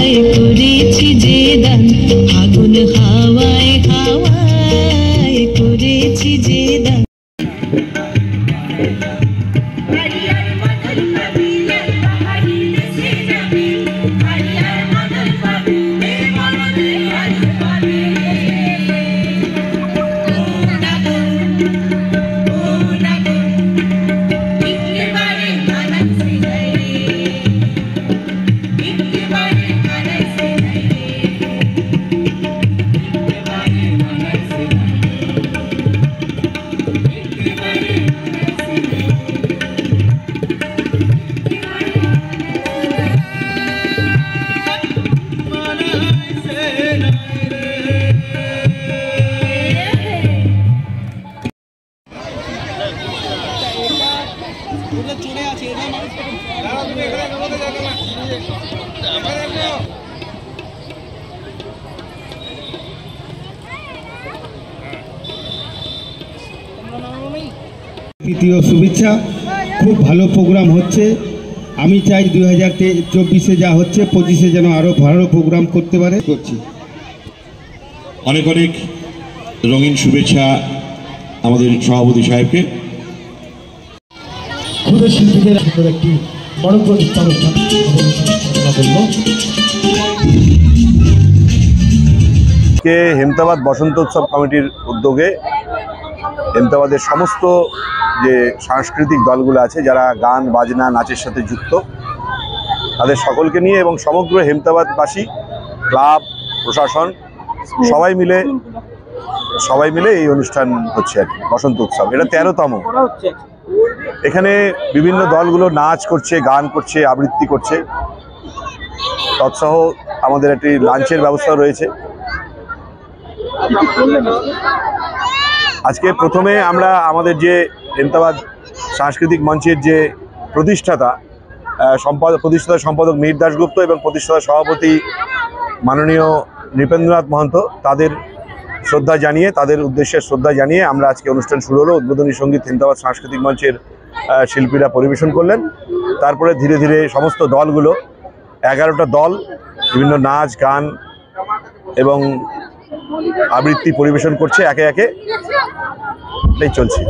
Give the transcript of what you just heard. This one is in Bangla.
হাওয়ায় করেছি যে দান, আগুন হাওয়ায় হাওয়ায় করেছি যে দান। তৃতীয় শুভেচ্ছা। খুব ভালো প্রোগ্রাম হচ্ছে। আমি চাই 2024-এ যা হচ্ছে 25-এ যেন আরও ভালো প্রোগ্রাম করতে পারে। করছি অনেক অনেক রঙিন শুভেচ্ছা আমাদের সভাপতি সাহেবকে। ক্ষুদ্র শিল্পীদের একটি বড় প্রতিষ্ঠান হেমতাবাদ বসন্ত উৎসব কমিটির উদ্যোগে হেমতাবাদের সমস্ত যে সাংস্কৃতিক দলগুলো আছে যারা গান বাজনা নাচের সাথে যুক্ত তাদের সকলকে নিয়ে এবং সমগ্র হেমতাবাদবাসী ক্লাব প্রশাসন সবাই মিলে এই অনুষ্ঠান হচ্ছে আর কি বসন্ত উৎসব। এটা 13তম। এখানে বিভিন্ন দলগুলো নাচ করছে, গান করছে, আবৃত্তি করছে। তৎসহ আমাদের একটি লাঞ্চের ব্যবস্থা রয়েছে। আজকে প্রথমে আমরা আমাদের যে হেমতাবাদ সাংস্কৃতিক মঞ্চের যে প্রতিষ্ঠাতা সম্পাদক মীর দাশগুপ্ত এবং প্রতিষ্ঠাতা সভাপতি মাননীয় নৃপেন্দ্রনাথ মহন্ত তাদের উদ্দেশ্যে শ্রদ্ধা জানিয়ে আমরা আজকে অনুষ্ঠান শুরু হলো। উদ্বোধনী সঙ্গীত হেমতাবাদ সাংস্কৃতিক মঞ্চের শিল্পীরা পরিবেশন করলেন। তারপরে ধীরে ধীরে সমস্ত দলগুলো 11টা দল বিভিন্ন নাচ গান এবং আবৃত্তি পরিবেশন করছে একে একে। এটাই চলছে।